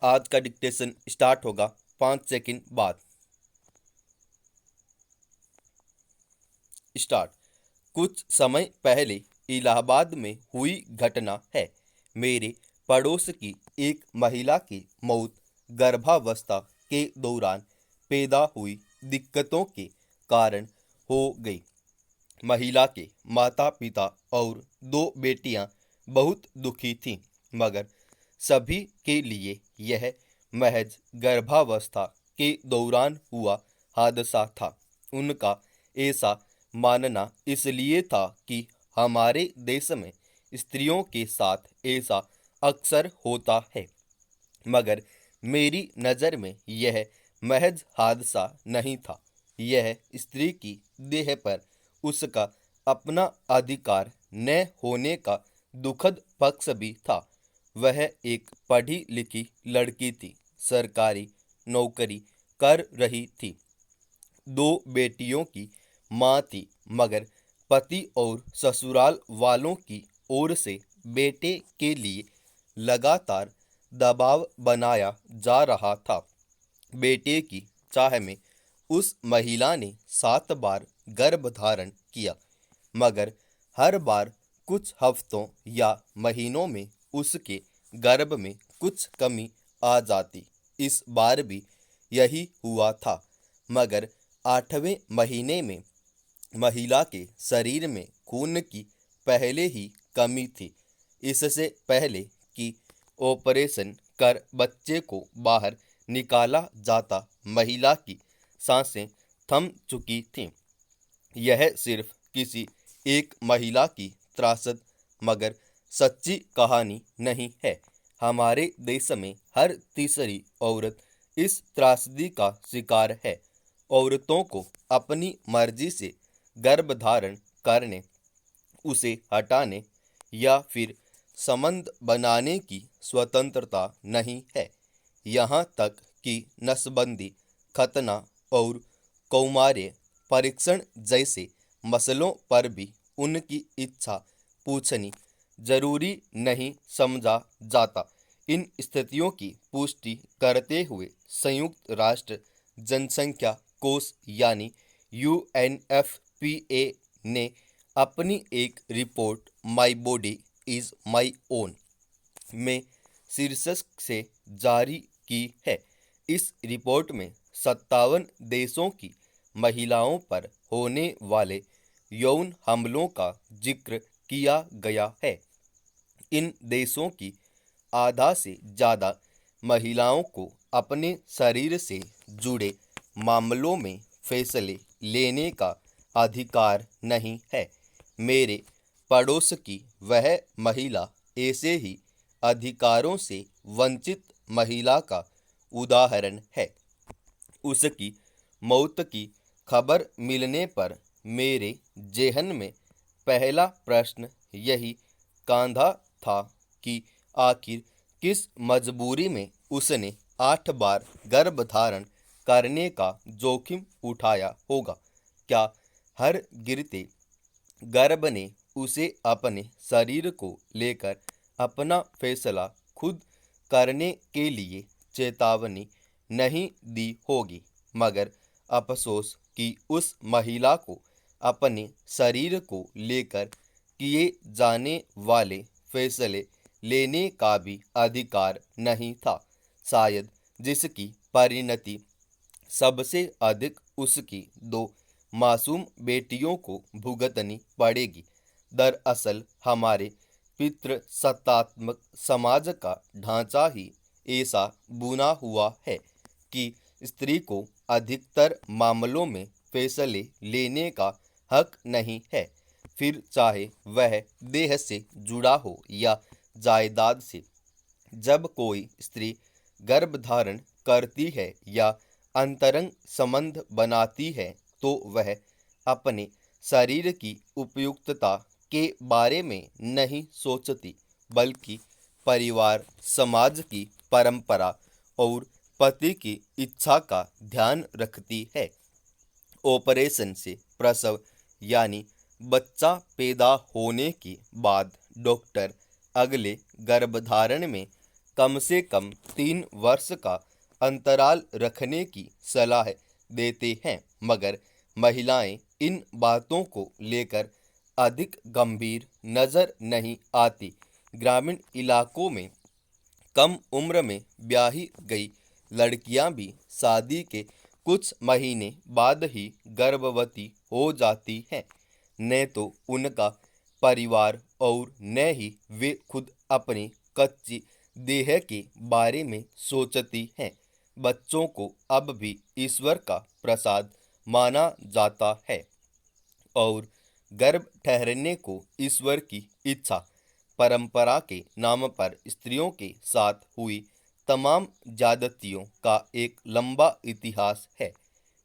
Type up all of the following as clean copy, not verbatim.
आज का dictation start होगा 5 सेकंड बाद। स्टार्ट। कुछ समय पहले इलाहाबाद में हुई घटना है। मेरे पड़ोस की एक महिला की मौत गर्भावस्था के दौरान पैदा हुई दिक्कतों के कारण हो गई। महिला के माता पिता और 2 बेटियां बहुत दुखी थीं, मगर सभी के लिए यह महज गर्भावस्था के दौरान हुआ हादसा था। उनका ऐसा मानना इसलिए था कि हमारे देश में स्त्रियों के साथ ऐसा अक्सर होता है, मगर मेरी नज़र में यह महज हादसा नहीं था। यह स्त्री की देह पर उसका अपना अधिकार न होने का दुखद पक्ष भी था। वह एक पढ़ी लिखी लड़की थी, सरकारी नौकरी कर रही थी, 2 बेटियों की माँ थी, मगर पति और ससुराल वालों की ओर से बेटे के लिए लगातार दबाव बनाया जा रहा था। बेटे की चाह में उस महिला ने 7 बार गर्भधारण किया, मगर हर बार कुछ हफ्तों या महीनों में उसके गर्भ में कुछ कमी आ जाती। इस बार भी यही हुआ था, मगर 8वें महीने में महिला के शरीर में खून की पहले ही कमी थी। इससे पहले कि ऑपरेशन कर बच्चे को बाहर निकाला जाता, महिला की सांसें थम चुकी थीं। यह सिर्फ किसी एक महिला की त्रासद मगर सच्ची कहानी नहीं है। हमारे देश में हर तीसरी औरत इस त्रासदी का शिकार है। औरतों को अपनी मर्जी से गर्भधारण करने, उसे हटाने या फिर संबंध बनाने की स्वतंत्रता नहीं है। यहाँ तक कि नसबंदी, खतना और कौमार्य परीक्षण जैसे मसलों पर भी उनकी इच्छा पूछनी जरूरी नहीं समझा जाता। इन स्थितियों की पुष्टि करते हुए संयुक्त राष्ट्र जनसंख्या कोष यानी UNFPA ने अपनी एक report my body is my own में शीर्षक से जारी की है। इस रिपोर्ट में 57 देशों की महिलाओं पर होने वाले यौन हमलों का जिक्र किया गया है। इन देशों की आधा से ज़्यादा महिलाओं को अपने शरीर से जुड़े मामलों में फैसले लेने का अधिकार नहीं है। मेरे पड़ोस की वह महिला ऐसे ही अधिकारों से वंचित महिला का उदाहरण है। उसकी मौत की खबर मिलने पर मेरे जेहन में पहला प्रश्न यही कांधा था कि आखिर किस मजबूरी में उसने 8 बार गर्भधारण करने का जोखिम उठाया होगा। क्या हर गिरते गर्भ ने उसे अपने शरीर को लेकर अपना फैसला खुद करने के लिए चेतावनी नहीं दी होगी, मगर अफसोस कि उस महिला को अपने शरीर को लेकर किए जाने वाले फैसले लेने का भी अधिकार नहीं था। शायद जिसकी परिणति सबसे अधिक उसकी 2 मासूम बेटियों को भुगतनी पड़ेगी। दरअसल हमारे पितृसत्तात्मक समाज का ढांचा ही ऐसा बुना हुआ है कि स्त्री को अधिकतर मामलों में फैसले लेने का हक नहीं है, फिर चाहे वह देह से जुड़ा हो या जायदाद से। जब कोई स्त्री गर्भधारण करती है या अंतरंग संबंध बनाती है, तो वह अपने शरीर की उपयुक्तता के बारे में नहीं सोचती, बल्कि परिवार, समाज की परंपरा और पति की इच्छा का ध्यान रखती है। ऑपरेशन से प्रसव यानी बच्चा पैदा होने के बाद डॉक्टर अगले गर्भधारण में कम से कम 3 वर्ष का अंतराल रखने की सलाह देते हैं, मगर महिलाएं इन बातों को लेकर अधिक गंभीर नजर नहीं आती। ग्रामीण इलाकों में कम उम्र में ब्याही गई लड़कियां भी शादी के कुछ महीने बाद ही गर्भवती हो जाती हैं। न तो उनका परिवार और न ही वे खुद अपनी कच्ची देह के बारे में सोचती हैं। बच्चों को अब भी ईश्वर का प्रसाद माना जाता है और गर्भ ठहरने को ईश्वर की इच्छा। परंपरा के नाम पर स्त्रियों के साथ हुई तमाम ज्यादतियों का एक लंबा इतिहास है।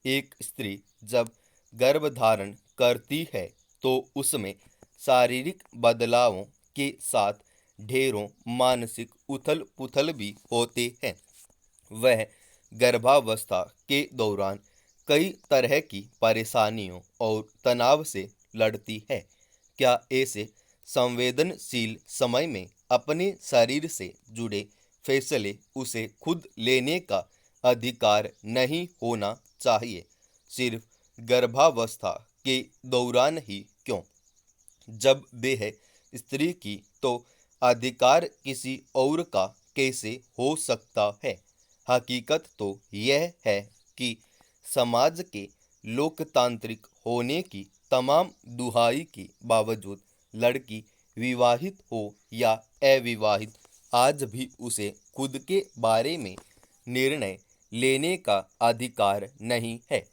एक स्त्री जब गर्भधारण करती है तो उसमें शारीरिक बदलावों के साथ ढेरों मानसिक उथल पुथल भी होते हैं। वह गर्भावस्था के दौरान कई तरह की परेशानियों और तनाव से लड़ती है। क्या ऐसे संवेदनशील समय में अपने शरीर से जुड़े फैसले उसे खुद लेने का अधिकार नहीं होना चाहिए? सिर्फ गर्भावस्था के दौरान ही क्यों? जब देह स्त्री की तो अधिकार किसी और का कैसे हो सकता है? हकीकत तो यह है कि समाज के लोकतांत्रिक होने की तमाम दुहाई के बावजूद लड़की विवाहित हो या अविवाहित आज भी उसे खुद के बारे में निर्णय लेने का अधिकार नहीं है।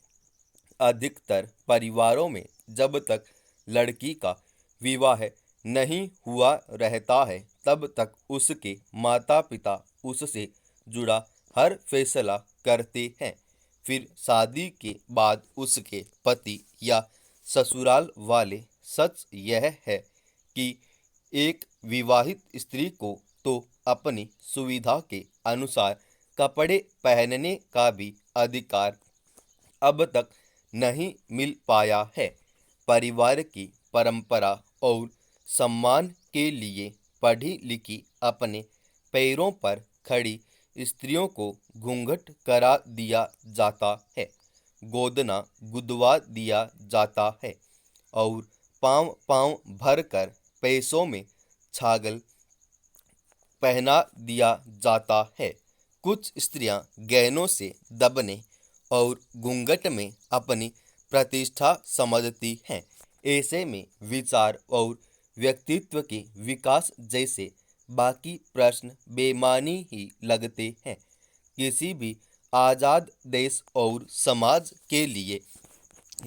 अधिकतर परिवारों में जब तक लड़की का विवाह नहीं हुआ रहता है तब तक उसके माता पिता उससे जुड़ा हर फैसला करते हैं। फिर शादी के बाद उसके पति या ससुराल वाले। सच यह है कि एक विवाहित स्त्री को तो अपनी सुविधा के अनुसार कपड़े पहनने का भी अधिकार अब तक नहीं मिल पाया है। परिवार की परंपरा और सम्मान के लिए पढ़ी लिखी अपने पैरों पर खड़ी स्त्रियों को घूंघट करा दिया जाता है, गोदना गुदवा दिया जाता है और पाँव पाँव भरकर पैसों में छागल पहना दिया जाता है। कुछ स्त्रियां गहनों से दबने और घूंघट में अपनी प्रतिष्ठा समझती हैं। ऐसे में विचार और व्यक्तित्व के विकास जैसे बाकी प्रश्न बेमानी ही लगते हैं। किसी भी आज़ाद देश और समाज के लिए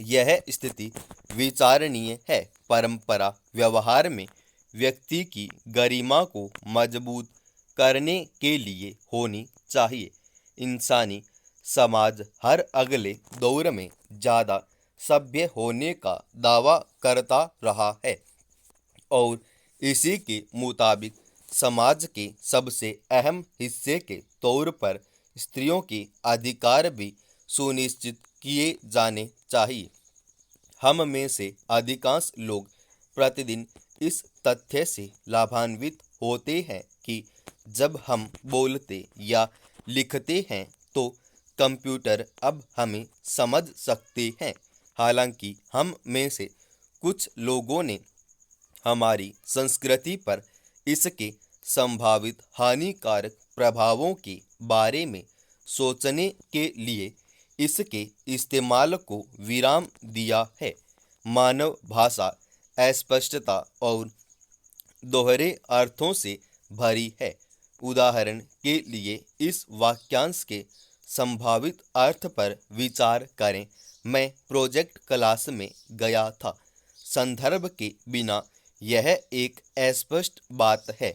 यह स्थिति विचारणीय है। परंपरा व्यवहार में व्यक्ति की गरिमा को मजबूत करने के लिए होनी चाहिए। इंसानी समाज हर अगले दौर में ज़्यादा सभ्य होने का दावा करता रहा है और इसी के मुताबिक समाज के सबसे अहम हिस्से के तौर पर स्त्रियों के अधिकार भी सुनिश्चित किए जाने चाहिए। हम में से अधिकांश लोग प्रतिदिन इस तथ्य से लाभान्वित होते हैं कि जब हम बोलते या लिखते हैं तो कंप्यूटर अब हमें समझ सकते हैं। हालांकि हम में से कुछ लोगों ने हमारी संस्कृति पर इसके संभावित हानिकारक प्रभावों के बारे में सोचने के लिए इसके इस्तेमाल को विराम दिया है। मानव भाषा अस्पष्टता और दोहरे अर्थों से भरी है। उदाहरण के लिए इस वाक्यांश के संभावित अर्थ पर विचार करें। मैं प्रोजेक्ट क्लास में गया था। संदर्भ के बिना यह एक अस्पष्ट बात है।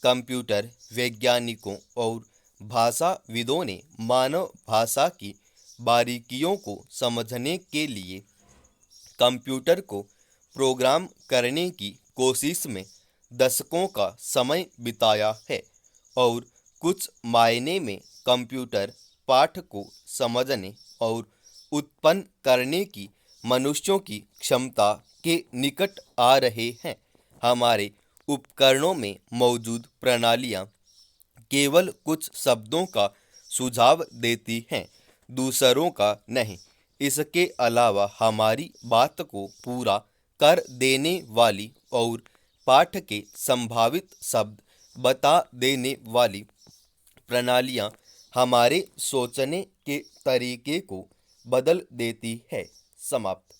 कंप्यूटर वैज्ञानिकों और भाषाविदों ने मानव भाषा की बारीकियों को समझने के लिए कंप्यूटर को प्रोग्राम करने की कोशिश में दशकों का समय बिताया है और कुछ मायने में कंप्यूटर पाठ को समझने और उत्पन्न करने की मनुष्यों की क्षमता के निकट आ रहे हैं। हमारे उपकरणों में मौजूद प्रणालियां केवल कुछ शब्दों का सुझाव देती हैं, दूसरों का नहीं। इसके अलावा हमारी बात को पूरा कर देने वाली और पाठ के संभावित शब्द बता देने वाली प्रणालियाँ हमारे सोचने के तरीके को बदल देती है। समाप्त।